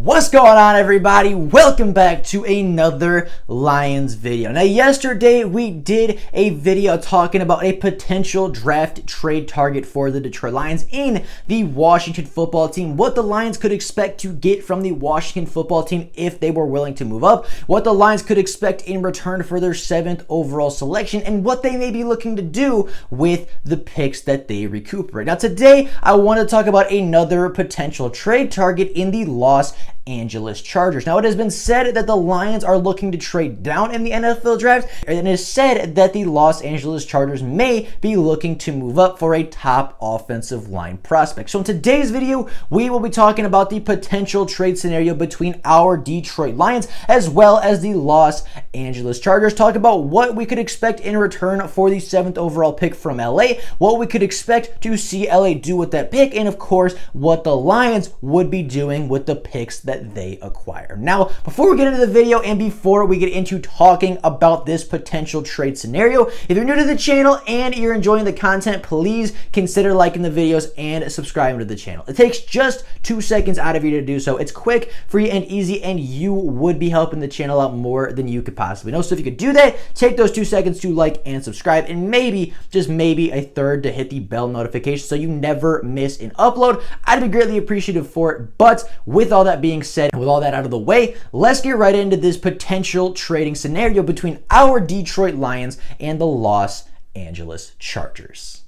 What's going on, everybody? Welcome back to another Lions video. Now, yesterday we did a video talking about a potential draft trade target for the Detroit Lions in the Washington football team, what the Lions could expect to get from the Washington football team if they were willing to move up, what the Lions could expect in return for their 7th overall selection, and what they may be looking to do with the picks that they recuperate. Now, today I want to talk about another potential trade target in the Los Angeles Chargers. Now, it has been said that the Lions are looking to trade down in the NFL draft, and it is said that the Los Angeles Chargers may be looking to move up for a top offensive line prospect. So in today's video, we will be talking about the potential trade scenario between our Detroit Lions as well as the Los Angeles Chargers. Talk about what we could expect in return for the 7th overall pick from LA, what we could expect to see LA do with that pick, and of course, what the Lions would be doing with the picks that they acquire. Now, before we get into the video and before we get into talking about this potential trade scenario, if you're new to the channel and you're enjoying the content, please consider liking the videos and subscribing to the channel. It takes just 2 seconds out of you to do so. It's quick, free, and easy, and you would be helping the channel out more than you could possibly know. So if you could do that, take those 2 seconds to like and subscribe, and maybe, just maybe, a third to hit the bell notification so you never miss an upload. I'd be greatly appreciative for it. But with all that being said, with all that out of the way, let's get right into this potential trading scenario between our Detroit Lions and the Los Angeles Chargers.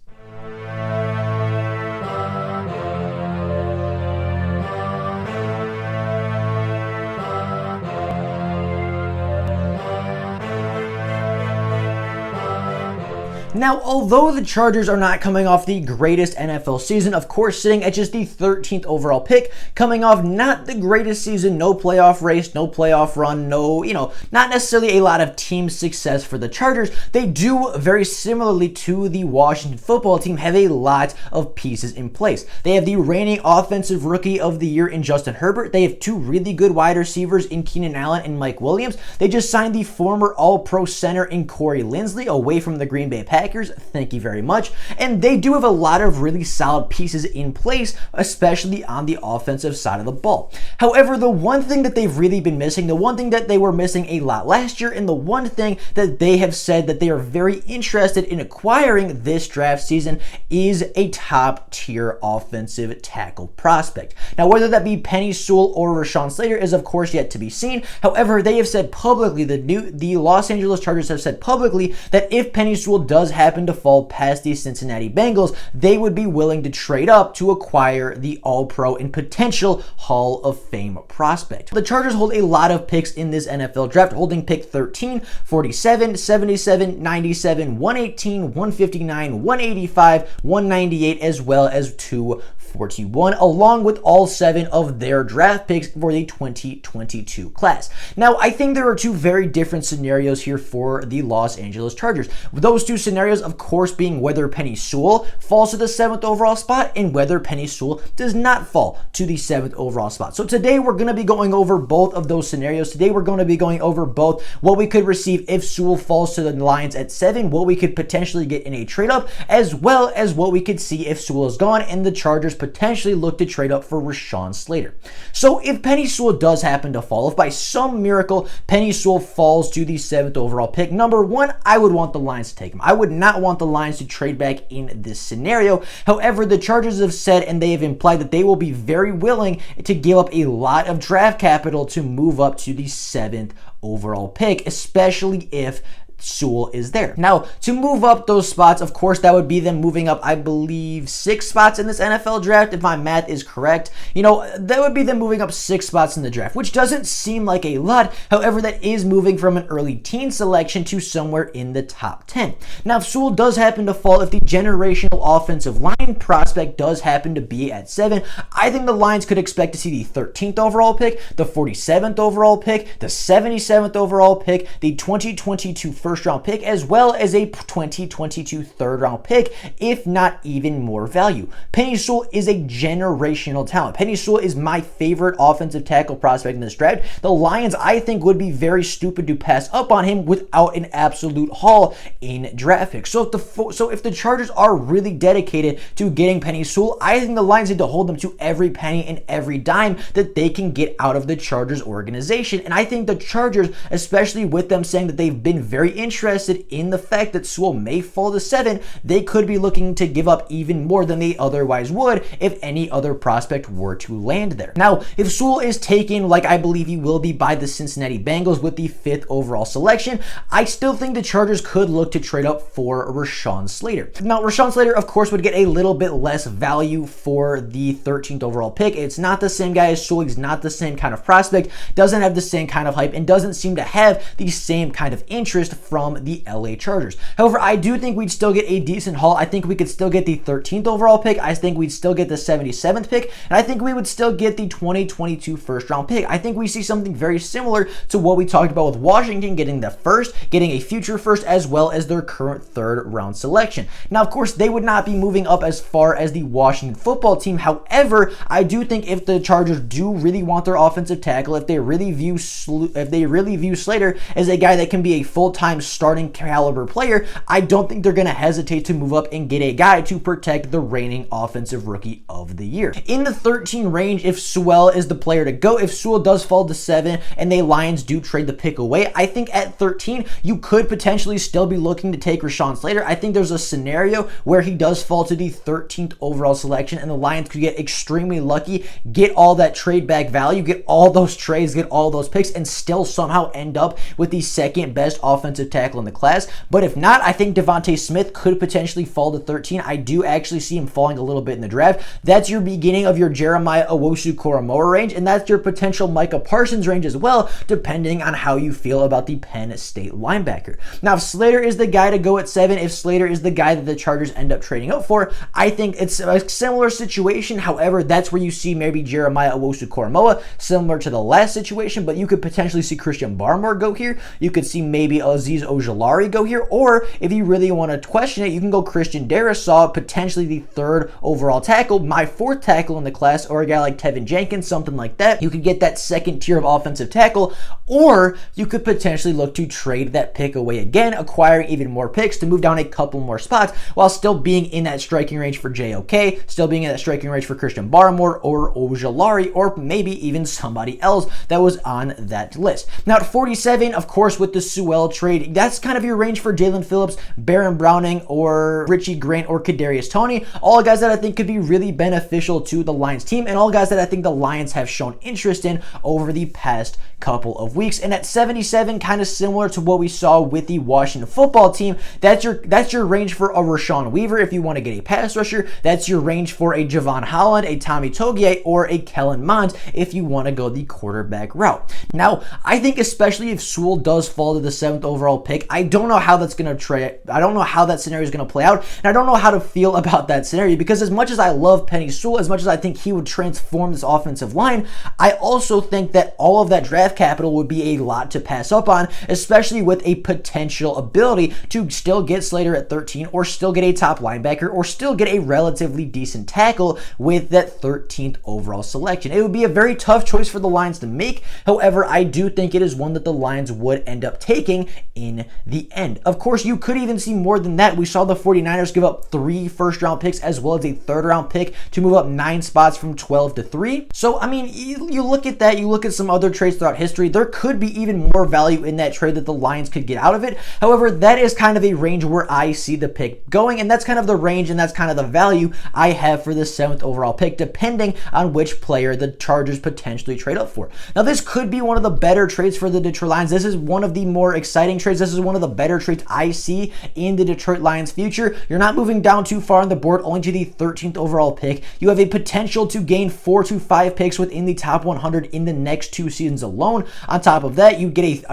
Now, although the Chargers are not coming off the greatest NFL season, of course, sitting at just the 13th overall pick, coming off not the greatest season, no playoff race, no playoff run, not necessarily a lot of team success for the Chargers, they do, very similarly to the Washington football team, have a lot of pieces in place. They have the reigning offensive rookie of the year in Justin Herbert. They have 2 really good wide receivers in Keenan Allen and Mike Williams. They just signed the former All-Pro center in Corey Linsley away from the Green Bay Packers. Thank you very much. And they do have a lot of really solid pieces in place, especially on the offensive side of the ball. However, the one thing that they've really been missing, the one thing that they were missing a lot last year, and the one thing that they have said that they are very interested in acquiring this draft season is a top tier offensive tackle prospect. Now, whether that be Penei Sewell or Rashawn Slater is of course yet to be seen. However, they have said publicly, the Los Angeles Chargers have said publicly that if Penei Sewell does happen to fall past the Cincinnati Bengals, they would be willing to trade up to acquire the All-Pro and potential Hall of Fame prospect. The Chargers hold a lot of picks in this NFL draft, holding pick 13, 47, 77, 97, 118, 159, 185, 198, as well as 241, along with all 7 of their draft picks for the 2022 class. Now, I think there are 2 very different scenarios here for the Los Angeles Chargers. Those 2 scenarios, of course, being whether Penei Sewell falls to the 7th overall spot and whether Penei Sewell does not fall to the 7th overall spot. So today we're going to be going over both of those scenarios. Today we're going to be going over both what we could receive if Sewell falls to the Lions at 7, what we could potentially get in a trade up, as well as what we could see if Sewell is gone and the Chargers potentially look to trade up for Rashawn Slater. So if Penei Sewell does happen to fall, if by some miracle Penei Sewell falls to the 7th overall pick, number one, I would want the Lions to take him. I would not want the Lions to trade back in this scenario. However, the Chargers have said, and they have implied, that they will be very willing to give up a lot of draft capital to move up to the 7th overall pick, especially if Sewell is there. Now, to move up those spots, of course, that would be them moving up, I believe, 6 spots in this NFL draft, if my math is correct. That would be them moving up 6 spots in the draft, which doesn't seem like a lot. However, that is moving from an early teen selection to somewhere in the top 10. Now, if Sewell does happen to fall, if the generational offensive line prospect does happen to be at 7, I think the Lions could expect to see the 13th overall pick, the 47th overall pick, the 77th overall pick, the 2022 first first round pick as well as a 2022 third round pick, if not even more value. Penei Sewell is a generational talent. Penei Sewell is my favorite offensive tackle prospect in this draft. The Lions, I think, would be very stupid to pass up on him without an absolute haul in draft picks. So if the Chargers are really dedicated to getting Penei Sewell, I think the Lions need to hold them to every penny and every dime that they can get out of the Chargers organization. And I think the Chargers, especially with them saying that they've been very interested in the fact that Sewell may fall to 7, they could be looking to give up even more than they otherwise would if any other prospect were to land there. Now, if Sewell is taken, like I believe he will be, by the Cincinnati Bengals with the 5th overall selection, I still think the Chargers could look to trade up for Rashawn Slater. Now, Rashawn Slater, of course, would get a little bit less value for the 13th overall pick. It's not the same guy as Sewell. He's not the same kind of prospect, doesn't have the same kind of hype, and doesn't seem to have the same kind of interest from the LA Chargers. However, I do think we'd still get a decent haul. I think we could still get the 13th overall pick. I think we'd still get the 77th pick, and I think we would still get the 2022 first round pick. I think we see something very similar to what we talked about with Washington, getting the first, getting a future first, as well as their current 3rd round selection. Now, of course, they would not be moving up as far as the Washington football team. However, I do think if the Chargers do really want their offensive tackle, if they really view Slater as a guy that can be a full-time starting caliber player, I don't think they're going to hesitate to move up and get a guy to protect the reigning offensive rookie of the year. In the 13 range, if Sewell is the player to go, if Sewell does fall to 7 and the Lions do trade the pick away, I think at 13, you could potentially still be looking to take Rashawn Slater. I think there's a scenario where he does fall to the 13th overall selection and the Lions could get extremely lucky, get all that trade back value, get all those trades, get all those picks, and still somehow end up with the 2nd best offensive tackle in the class. But if not, I think Devontae Smith could potentially fall to 13. I do actually see him falling a little bit in the draft. That's your beginning of your Jeremiah Owusu-Koramoah range, and that's your potential Micah Parsons range as well, depending on how you feel about the Penn State linebacker. Now, if Slater is the guy to go at 7, if Slater is the guy that the Chargers end up trading up for, I think it's a similar situation. However, that's where you see maybe Jeremiah Owusu-Koramoah, similar to the last situation, but you could potentially see Christian Barmore go here. You could see maybe Azeez Ojulari go here, or if you really want to question it, you can go Christian Darrisaw, potentially the 3rd overall tackle, my 4th tackle in the class, or a guy like Tevin Jenkins, something like that. You could get that 2nd tier of offensive tackle, or you could potentially look to trade that pick away again, acquiring even more picks to move down a couple more spots while still being in that striking range for JOK, still being in that striking range for Christian Barmore or Ojulari, or maybe even somebody else that was on that list. Now at 47, of course, with the Sewell trade, that's kind of your range for Jaelan Phillips, Baron Browning, or Richie Grant, or Kadarius Toney, all guys that I think could be really beneficial to the Lions team, and all guys that I think the Lions have shown interest in over the past couple of weeks. And at 77, kind of similar to what we saw with the Washington football team, that's your range for a Rashawn Weaver if you want to get a pass rusher. That's your range for a Javon Holland, a Tommy Togiai, or a Kellen Mond if you want to go the quarterback route. Now, I think especially if Sewell does fall to the 7th overall pick, I don't know how that's going to trade. I don't know how that scenario is going to play out, and I don't know how to feel about that scenario, because as much as I love Penei Sewell, as much as I think he would transform this offensive line, I also think that all of that draft capital would be a lot to pass up on, especially with a potential ability to still get Slater at 13, or still get a top linebacker, or still get a relatively decent tackle with that 13th overall selection. It would be a very tough choice for the Lions to make. However, I do think it is one that the Lions would end up taking in the end. Of course, you could even see more than that. We saw the 49ers give up 3 first-round picks as well as a 3rd-round pick to move up 9 spots from 12 to 3. So, I mean, you look at that, you look at some other trades throughout history, there could be even more value in that trade that the Lions could get out of it. However, that is kind of a range where I see the pick going, and that's kind of the range and that's kind of the value I have for the 7th overall pick, depending on which player the Chargers potentially trade up for. Now, this could be one of the better trades for the Detroit Lions. This is one of the more exciting trades. This is one of the better trades I see in the Detroit Lions future. You're not moving down too far on the board, only to the 13th overall pick. You have a potential to gain 4 to 5 picks within the top 100 in the next 2 seasons alone. On top of that, you get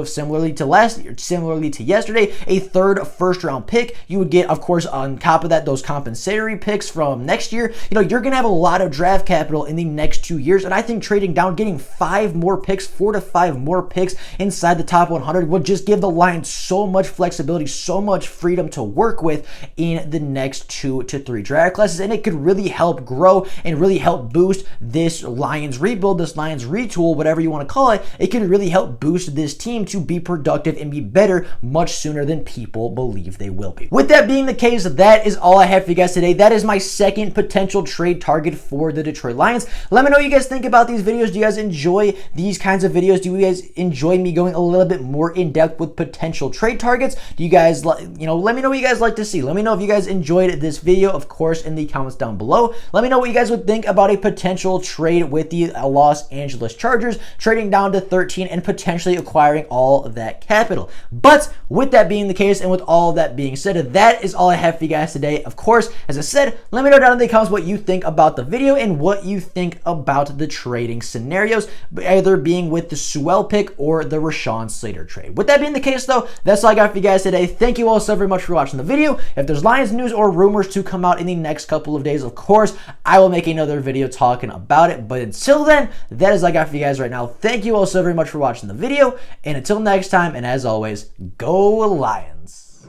similarly to yesterday, a 3rd first-round pick. You would get, of course, on top of that, those compensatory picks from next year. You're going to have a lot of draft capital in the next 2 years, and I think trading down, getting 5 more picks, 4 to 5 more picks inside the top 100 would just give give the Lions so much flexibility, so much freedom to work with in the next 2 to 3 draft classes, and it could really help grow and really help boost this Lions rebuild, this Lions retool, whatever you want to call it. It could really help boost this team to be productive and be better much sooner than people believe they will be. With that being the case, that is all I have for you guys today. That is my second potential trade target for the Detroit Lions. Let me know what you guys think about these videos. Do you guys enjoy these kinds of videos? Do you guys enjoy me going a little bit more in depth with potential trade targets? Do you guys, let me know what you guys like to see. Let me know if you guys enjoyed this video, of course, in the comments down below. Let me know what you guys would think about a potential trade with the Los Angeles Chargers, trading down to 13 and potentially acquiring all of that capital. But with that being the case, and with all of that being said, that is all I have for you guys today. Of course, as I said, let me know down in the comments what you think about the video and what you think about the trading scenarios, either being with the Sewell pick or the Rashawn Slater trade. With that being the case, though, that's all I got for you guys today. Thank you all so very much for watching the video. If there's Lions news or rumors to come out in the next couple of days, of course, I will make another video talking about it. But until then, that is all I got for you guys right now. Thank you all so very much for watching the video, and until next time, and as always, go Lions.